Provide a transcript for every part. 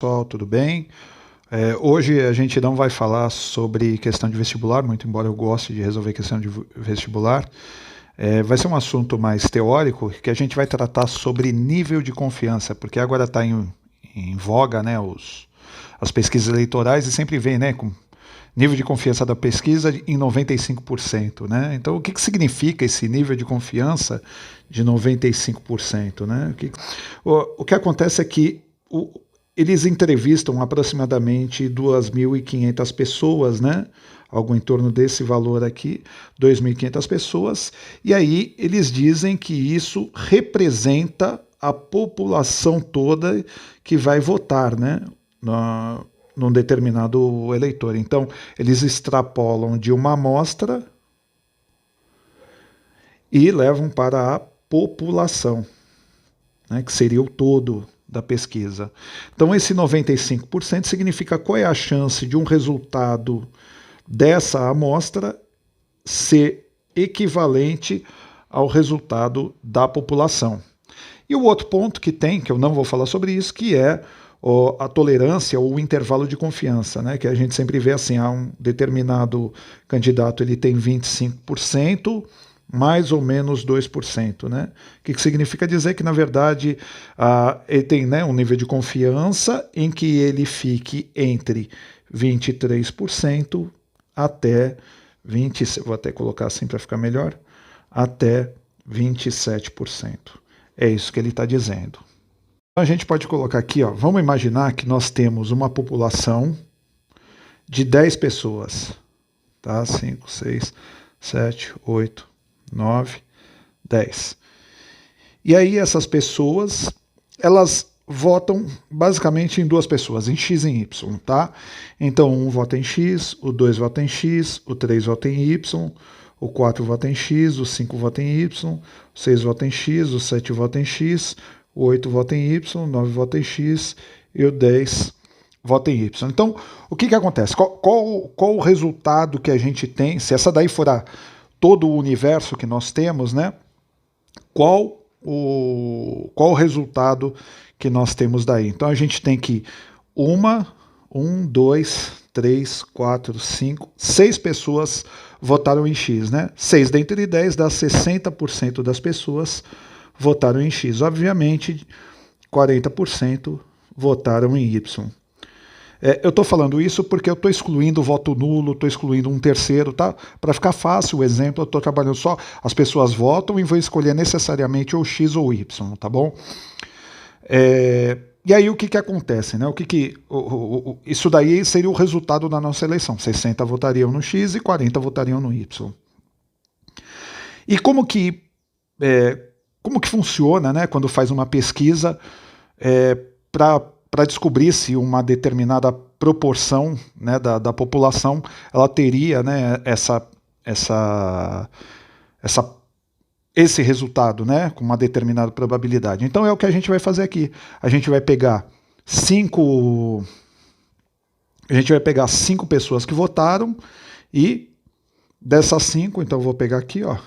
Pessoal, tudo bem? Hoje a gente não vai falar sobre questão de vestibular, muito embora eu goste de resolver questão de vestibular. Vai ser um assunto mais teórico, que a gente vai tratar sobre nível de confiança, porque agora está em voga, né, as pesquisas eleitorais, e sempre vem, né, com nível de confiança da pesquisa em 95%, né? Então, o que significa esse nível de confiança de 95%, né? O que acontece é que eles entrevistam aproximadamente 2.500 pessoas, né? Algo em torno desse valor aqui, 2.500 pessoas, e aí eles dizem que isso representa a população toda que vai votar, né? Num determinado eleitor. Então, eles extrapolam de uma amostra e levam para a população, né, que seria o todo da pesquisa. Então, esse 95% significa qual é a chance de um resultado dessa amostra ser equivalente ao resultado da população. E o outro ponto que tem, que eu não vou falar sobre isso, que é a tolerância ou o intervalo de confiança, né? Que a gente sempre vê assim, um determinado candidato ele tem 25%, mais ou menos 2%. Né? O que significa dizer que, na verdade, ele tem, né, um nível de confiança em que ele fique entre 23% até 20%, vou até colocar assim para ficar melhor, até 27%. É isso que ele está dizendo. Então a gente pode colocar aqui, ó, vamos imaginar que nós temos uma população de 10 pessoas, tá? 5, 6, 7, 8, 9, 10. E aí essas pessoas, elas votam basicamente em duas pessoas, em X e em Y, tá? Então um vota em X, o 2 vota em X, o 3 vota em Y, o 4 vota em X, o 5 vota em Y, o 6 vota em X, o 7 vota em X, o 8 vota em Y, o 9 vota em X e o 10 vota em Y. Então, o que acontece? Qual o resultado que a gente tem? Se essa daí for todo o universo que nós temos, né? Qual o resultado que nós temos daí? Então, a gente tem que 2, 3, 4, 5, 6 pessoas votaram em X, né? 6 dentre 10 dá 60% das pessoas votaram em X. Obviamente, 40% votaram em Y. Eu estou falando isso porque eu estou excluindo o voto nulo, estou excluindo um terceiro, tá? Para ficar fácil o exemplo, eu estou trabalhando só, as pessoas votam e vão escolher necessariamente ou X ou Y, tá bom? E aí o que acontece, né? Isso daí seria o resultado da nossa eleição. 60 votariam no X e 40 votariam no Y. E como que funciona, né, quando faz uma pesquisa para descobrir se uma determinada proporção, né, da população ela teria, né, esse resultado, né, com uma determinada probabilidade. Então é o que a gente vai fazer aqui. A gente vai pegar 5 pessoas que votaram e dessas 5, então eu vou pegar aqui, ó.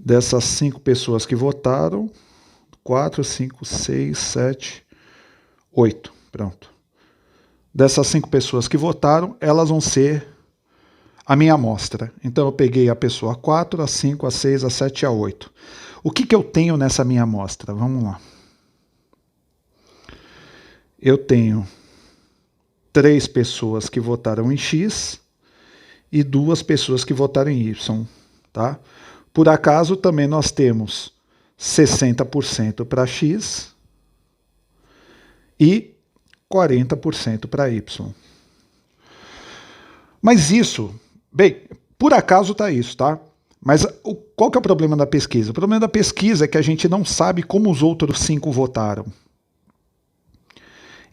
Dessas 5 pessoas que votaram, 4, 5, 6, 7, 8. Pronto. Dessas 5 pessoas que votaram, elas vão ser a minha amostra. Então eu peguei a pessoa 4, a 5, a 6, a 7 e a 8. O que eu tenho nessa minha amostra? Vamos lá. Eu tenho 3 pessoas que votaram em X e 2 pessoas que votaram em Y. Tá? Por acaso, também nós temos 60% para X e 40% para Y. Mas isso, bem, por acaso está isso, tá? Mas qual que é o problema da pesquisa? O problema da pesquisa é que a gente não sabe como os outros 5 votaram.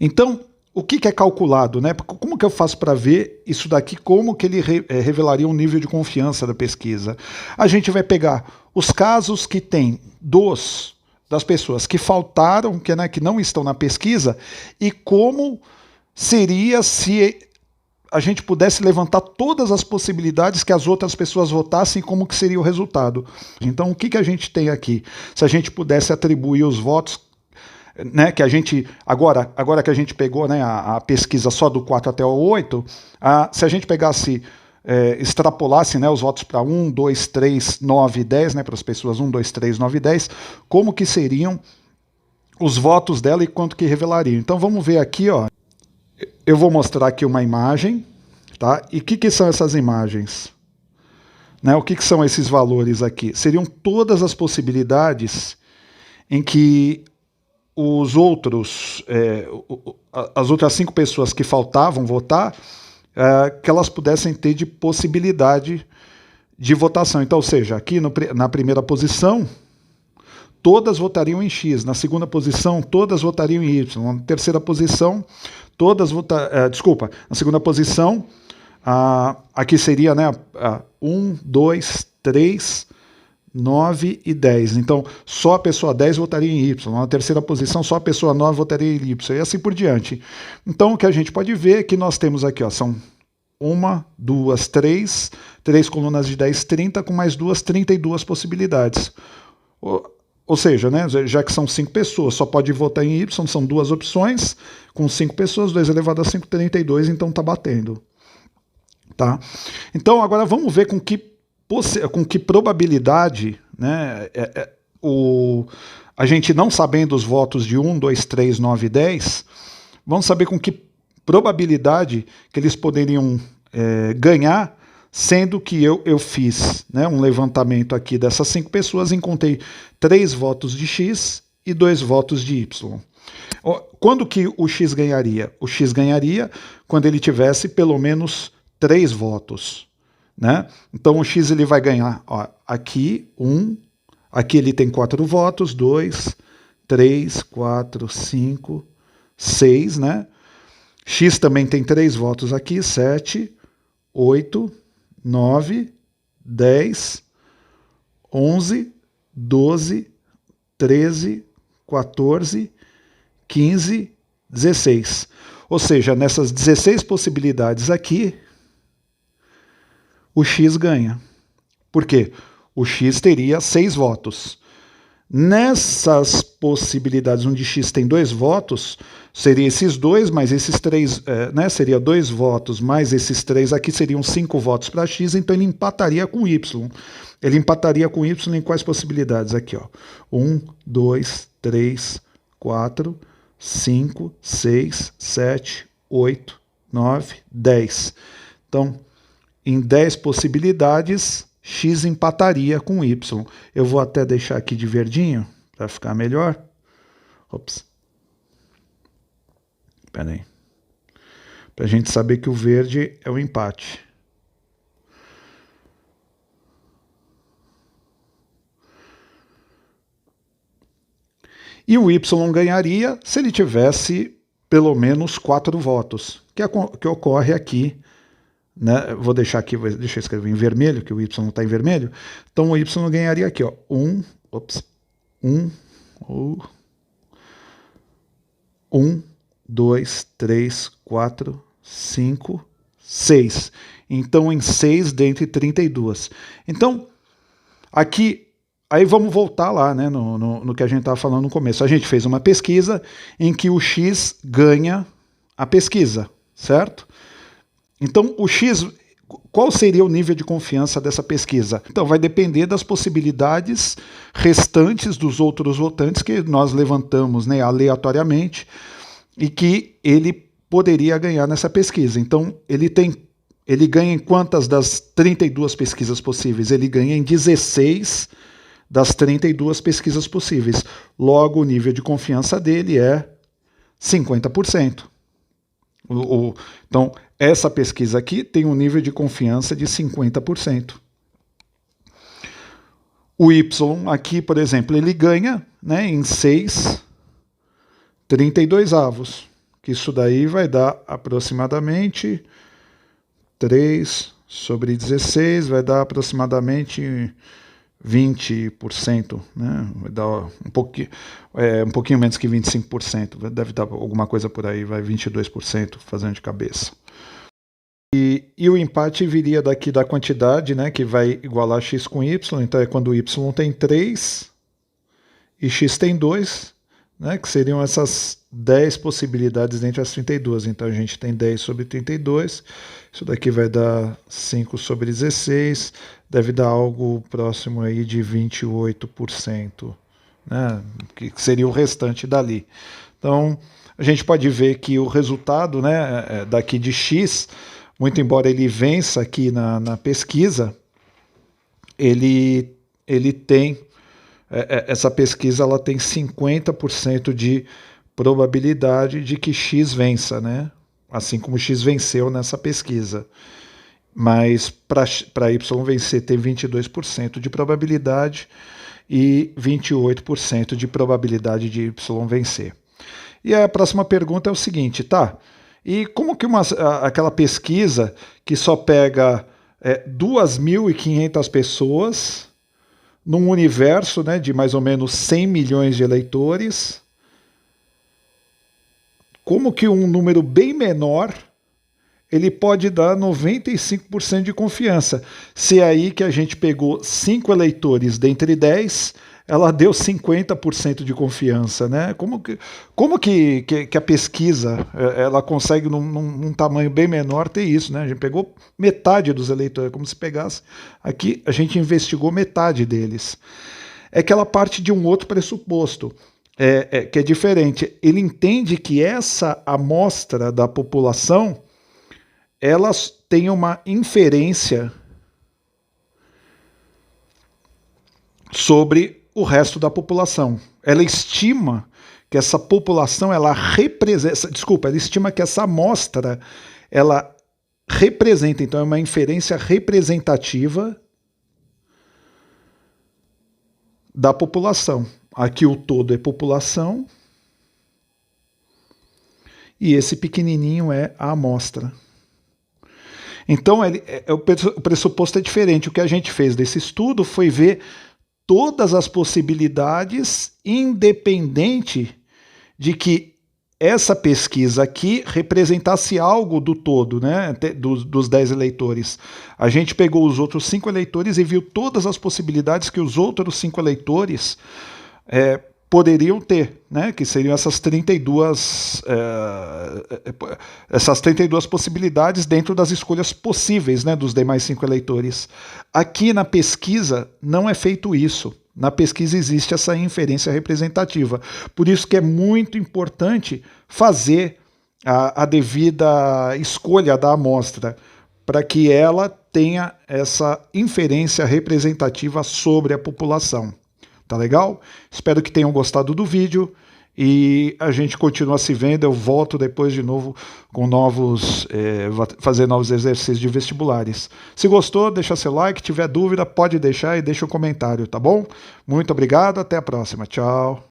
Então, o que é calculado, né? Como que eu faço para ver isso daqui, como que ele revelaria um nível de confiança da pesquisa? A gente vai pegar os casos que tem das pessoas que faltaram, que não estão na pesquisa, e como seria se a gente pudesse levantar todas as possibilidades que as outras pessoas votassem, como que seria o resultado. Então, o que a gente tem aqui? Se a gente pudesse atribuir os votos né, que a gente, agora que a gente pegou, né, a pesquisa só do 4 até o 8, se a gente pegasse, extrapolasse, né, os votos para 1, 2, 3, 9 e 10, né, para as pessoas 1, 2, 3, 9 e 10, como que seriam os votos dela e quanto que revelariam. Então vamos ver aqui, ó. Eu vou mostrar aqui uma imagem, tá? E o que são essas imagens? Né, o que são esses valores aqui? Seriam todas as possibilidades em que os outros, as outras 5 pessoas que faltavam votar, que elas pudessem ter de possibilidade de votação. Então, ou seja, aqui na primeira posição, todas votariam em X. Na segunda posição, todas votariam em Y. Na terceira posição, todas votariam... desculpa, na segunda posição, aqui seria, né, 1, 2, 3... 9 e 10. Então, só a pessoa 10 votaria em Y. Na terceira posição, só a pessoa 9 votaria em Y. E assim por diante. Então, o que a gente pode ver é que nós temos aqui, ó, são 1, 2, 3 colunas de 10, 30, com mais 2, 32 possibilidades. Ou seja, né, já que são 5 pessoas, só pode votar em Y, são 2 opções, com 5 pessoas, 2 elevado a 5, 32, então tá batendo. Tá? Então, agora vamos ver com que probabilidade, né, a gente não sabendo os votos de 1, 2, 3, 9 e 10, vamos saber com que probabilidade que eles poderiam ganhar, sendo que eu fiz, né, um levantamento aqui dessas 5 pessoas, encontrei 3 votos de X e 2 votos de Y. Quando que o X ganharia? O X ganharia quando ele tivesse pelo menos 3 votos. Né? Então o X ele vai ganhar, ó, aqui 1, aqui ele tem 4 votos, 2, 3, 4, 5, 6, né? X também tem 3 votos aqui, 7, 8, 9, 10, 11, 12, 13, 14, 15, 16. Ou seja, nessas 16 possibilidades aqui, o X ganha. Por quê? O X teria 6 votos. Nessas possibilidades onde X tem 2 votos, seria esses 2 mais esses 3, né? Seria 2 votos mais esses 3 aqui, seriam 5 votos para X, então ele empataria com Y. Ele empataria com Y em quais possibilidades? Aqui, ó. 1, 2, 3, 4, 5, 6, 7, 8, 9, 10. Então, em 10 possibilidades, X empataria com Y. Eu vou até deixar aqui de verdinho, para ficar melhor. Ops. Espera aí. Para a gente saber que o verde é o empate. E o Y ganharia se ele tivesse pelo menos 4 votos, que ocorre aqui. Né? Vou deixar aqui, deixa eu escrever em vermelho, que o Y está em vermelho. Então o Y ganharia aqui, ó, 1, 2, 3, 4, 5, 6. Então em 6 dentre 32. Então, aqui, aí vamos voltar lá, né, no que a gente estava falando no começo. A gente fez uma pesquisa em que o X ganha a pesquisa, certo? Então, o X, qual seria o nível de confiança dessa pesquisa? Então, vai depender das possibilidades restantes dos outros votantes que nós levantamos, né, aleatoriamente e que ele poderia ganhar nessa pesquisa. Então, ele ganha em quantas das 32 pesquisas possíveis? Ele ganha em 16 das 32 pesquisas possíveis. Logo, o nível de confiança dele é 50%. Então, essa pesquisa aqui tem um nível de confiança de 50%. O Y aqui, por exemplo, ele ganha, né, em 6 32avos, que isso daí vai dar aproximadamente 3 sobre 16, vai dar aproximadamente 20%, né? Vai dar um pouquinho menos que 25%, deve dar alguma coisa por aí, vai 22% fazendo de cabeça. E o empate viria daqui da quantidade, né, que vai igualar x com y, então é quando y tem 3 e x tem 2, né, que seriam essas 10 possibilidades dentre as 32. Então a gente tem 10 sobre 32, isso daqui vai dar 5 sobre 16, deve dar algo próximo aí de 28%, né, que seria o restante dali. Então a gente pode ver que o resultado, né, daqui de X, muito embora ele vença aqui na pesquisa, ele tem essa pesquisa ela tem 50% de probabilidade de que X vença, né? Assim como X venceu nessa pesquisa. Mas para Y vencer tem 22% de probabilidade e 28% de probabilidade de Y vencer. E a próxima pergunta é o seguinte, tá? E como que aquela pesquisa que só pega 2.500 pessoas num universo, né, de mais ou menos 100 milhões de eleitores, como que um número bem menor ele pode dar 95% de confiança? Se é aí que a gente pegou 5 eleitores dentre 10, ela deu 50% de confiança, né? Como que a pesquisa ela consegue num tamanho bem menor ter isso, né? A gente pegou metade dos eleitores, como se pegasse aqui, a gente investigou metade deles. É que ela parte de um outro pressuposto, que é diferente. Ele entende que essa amostra da população elas têm uma inferência sobre o resto da população. Ela estima que essa população, ela estima que essa amostra, ela representa, então é uma inferência representativa da população. Aqui o todo é população e esse pequenininho é a amostra. Então, o pressuposto é diferente. O que a gente fez desse estudo foi ver todas as possibilidades, independente de que essa pesquisa aqui representasse algo do todo, né, dos 10 eleitores. A gente pegou os outros 5 eleitores e viu todas as possibilidades que os outros 5 eleitores poderiam ter, né, que seriam essas 32 possibilidades dentro das escolhas possíveis, né, dos demais 5 eleitores. Aqui na pesquisa não é feito isso. Na pesquisa existe essa inferência representativa. Por isso que é muito importante fazer a devida escolha da amostra, para que ela tenha essa inferência representativa sobre a população. Tá legal? Espero que tenham gostado do vídeo e a gente continua se vendo. Eu volto depois de novo com fazer novos exercícios de vestibulares. Se gostou, deixa seu like. Tiver dúvida, pode deixar e deixa um comentário, tá bom? Muito obrigado, até a próxima. Tchau.